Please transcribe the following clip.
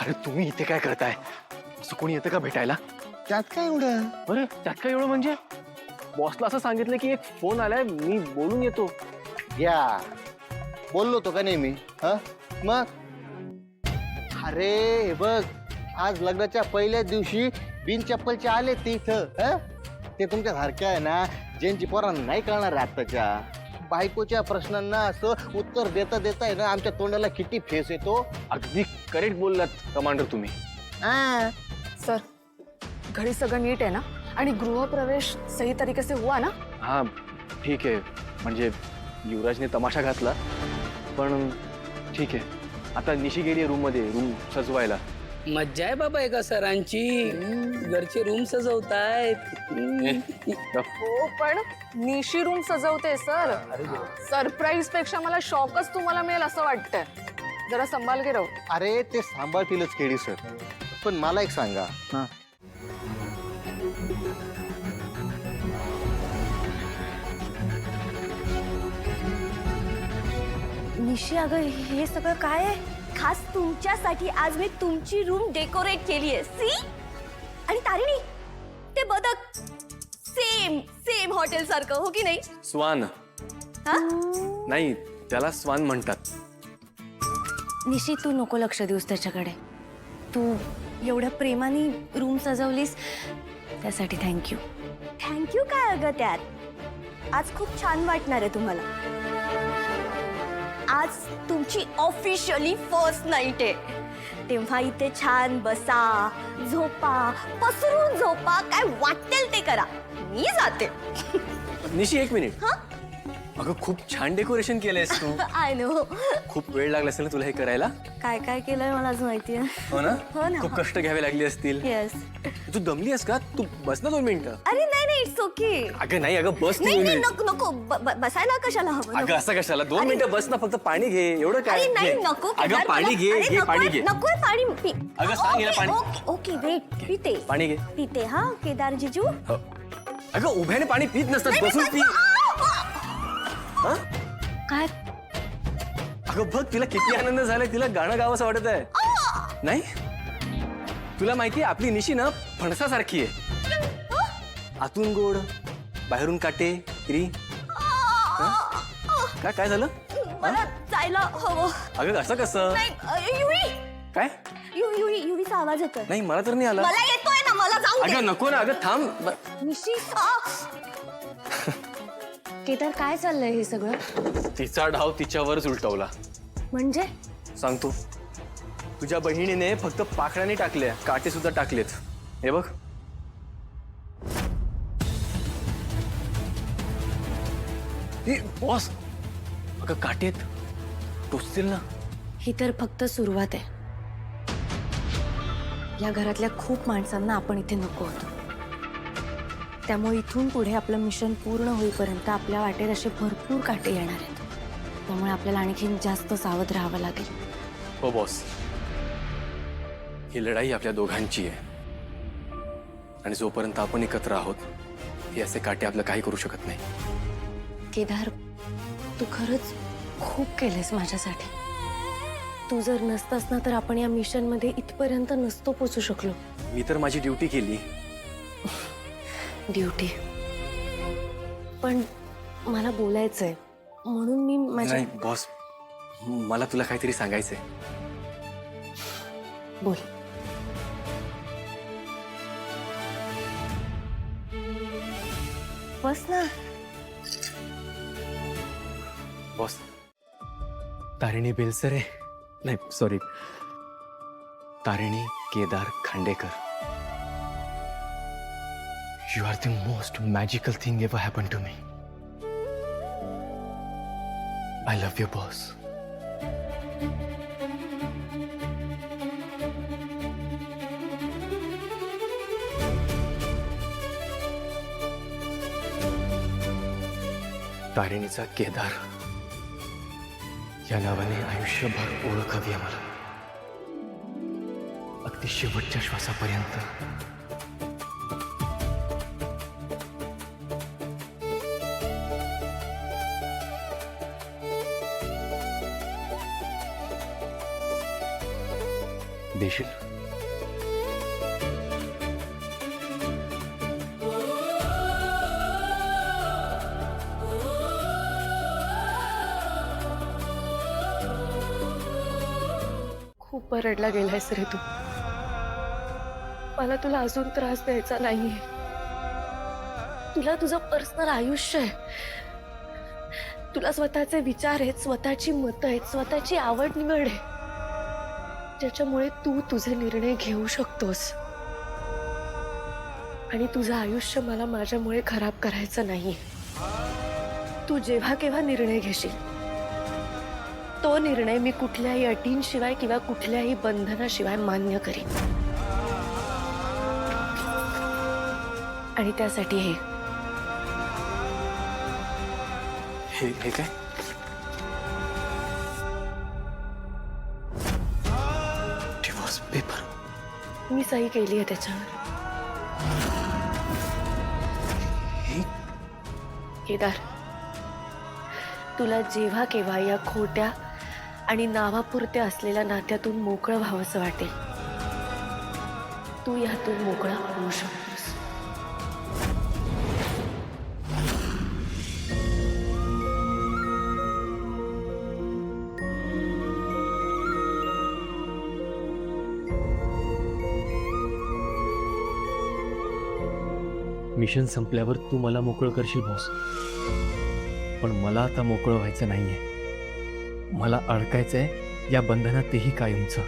अरे तुम्ही इथे काय करताय? असं कोणी येतं का भेटायला? त्यात काय एवढं? अरे त्यात काय एवढं म्हणजे? बॉसला असं सांगितलं की एक फोन आलाय, मी बोलून येतो. या बोललो तो का नेहमी? हा मग अरे हे बघ, आज लग्नाच्या पहिल्याच दिवशी बिन चप्पलचे आले ते इथं. ते तुमच्या सारख्या आहे ना, ज्यांची पोरांना नाही कळणार आहे आत्ताच्या बायकोच्या प्रश्नांना असं उत्तर देता देता आहे ना, आमच्या तोंडाला किती फेस येतो. अगदी करेक्ट बोललात कमांडर तुम्ही. हा सर, घरी सगळं नीट आहे ना? आणि गृहप्रवेश सही तरीके से हुआ ना? हा ठीक आहे, म्हणजे युवराजने तमाशा घातला, पण ठीक आहे. आता निशी गेली रूम मध्ये, रूम सजवायला. मज्जा आहे बाबा एका सरांची. घरचे रूम सजवतायत. हो, पण निशी रूम सजवते सर. सरप्राईज पेक्षा मला शॉकच तुम्हाला मिळेल असं वाटतंय. जरा संभाल के रहो. अरे ते सांभाळतीलच केडी सर, पण मला एक सांगा. हा. निशी, अगं हे सगळं काय आहे? खास तुमच्यासाठी आज मी तुमची रूम डेकोरेट केली आहे. सी, आणि तारिणी, ते बदक सेम सेम हॉटेल सारखं, हो की नाही? स्वान हा? नाही, त्याला स्वान म्हणतात. निशी, तू नको लक्ष देऊस त्याच्याकडे. तू एवढ्या प्रेमाने रूम सजवलीस त्यासाठी थँक्यू. थँक्यू काय अगं त्यात? आज खूप छान वाटणार आहे तुम्हाला. आज तुमची ऑफिशियली फर्स्ट नाईट आहे, तेव्हा इथे छान बसा, झोपा, पसरून झोपा, काय वाटेल ते करा. मी जाते. निशी एक मिनिट. हा? अगं खूप छान डेकोरेशन केलंयस तू. I know. खूप वेळ लागला असेल ना तुला हे करायला? काय काय केलंय मला आज माहितीये. हो ना? हो ना. खूप कष्ट घ्यावे लागले असतील. येस. तू दमली आहेस का? तू बस ना 2 मिनिटं. अरे नाही नाही, इट्स ओके. अगं नाही, अगं बस तू नाही 2 नाही, मिनिट. नको नको, बसायला कशाला हवं? अगं असं कशाला? 2 मिनिटं बस ना, फक्त पाणी घे. एवढं काय? अरे नाही, घे. नको अगं केदार, पाणी मला- घे, अरे घे नको, पाणी घे. नकोय पाणी पी. अगं सांग हिला पाणी. ओके ओके, वेट, पिते पाणी घे. पिते. हा केदार जिजू. हो. अगं उभ्याने पाणी पीत नसतात, बसून पी. हा? काय? अगं बघ, तिला किती आनंद झालाय. तिला गाणं गावंसं वाटत आहे. नाही, तुला माहितीये आपली निशी ना फणसासारखी आहे. आतून गोड, बाहेरून काटे री. काय काय झालं? मला जायला हवं. अगं असं कसं? नाही, युवी काय? युवीचा आवाज येतोय. नाही, मला तर नाही आला. मला येतोय ना, मला जाऊ दे. अगं नको ना, अगं थांब. निशी. केदार, काय चाललंय हे सगळं? तिचा डाव तिच्यावरच उलटवला. म्हणजे सांगतो, तुझ्या बहिणीने फक्त पाकळ्याने टाकल्या, काटे सुद्धा टाकलेत. हे बघ. बॉस, अगं काटेत टोचतील ना. ही तर फक्त सुरुवात आहे. या घरातल्या खूप माणसांना आपण इथे नको होतो. त्यामुळे इथून पुढे आपलं मिशन पूर्ण होईपर्यंत आपल्या वाटेत असे भरपूर काटे येणार आहेत. त्यामुळे आपल्याला आणखीन जास्त सावध राहावं लागेल. हो बॉस, ही लढाई आपल्या दोघांची आहे, आणि जोपर्यंत आपण एकत्र आहोत, हे असे काटे आपलं काही करू शकत नाही. केदार, तू खरंच खूप केलेस माझ्यासाठी. तू जर नसतास ना, तर आपण या मिशन मध्ये इथपर्यंत नसतो पोचू शकलो. मी तर माझी ड्युटी केली. ड्युटी. पण मला बोलायचंय, म्हणून मी माझ्या. नाही बॉस, मला तुला काहीतरी सांगायचंय. बोल. बस ना. बॉस, तारिणी बेलसरे, नाही sorry, Tarini Kedar Khandekar. You are the most magical thing ever happened to me. I love you, boss. तारिणीचा केदार या नावाने आयुष्यभर ओळख हवी आहे मला, अगदी शेवटच्या श्वासापर्यंत. देशील? खूप बरडला गेलायस रे तू. मला तुला अजून त्रास द्यायचा नाहीये. तुला तुझं पर्सनल आयुष्य आहे. तुला स्वतःचे विचार आहेत, स्वतःची मतं आहेत, स्वतःची आवड निवड आहे, ज्याच्यामुळे तू तुझे निर्णय घेऊ शकतोस. आणि तुझं आयुष्य मला माझ्यामुळे खराब करायचं नाहीये. तू जेव्हा केव्हा निर्णय घेशील तो निर्णय मी कुठल्याही अटींशिवाय किंवा कुठल्याही बंधनाशिवाय मान्य करीन. आणि त्यासाठी हे काय? Divorce paper. मी सही केली आहे त्याच्यावर. केदार, तुला जेव्हा केव्हा या खोट्या आणि नावापुरत्या असलेल्या नात्यातून मोकळं व्हावंसं वाटेल, तू यातून मोकळा होऊ शकतोस. मिशन संपल्यावर तू मला मोकळं करशील बॉस, पण मला आता मोकळं व्हायचं नाहीये. मला अडकायचंय या बंधनात, तेही कायमचं.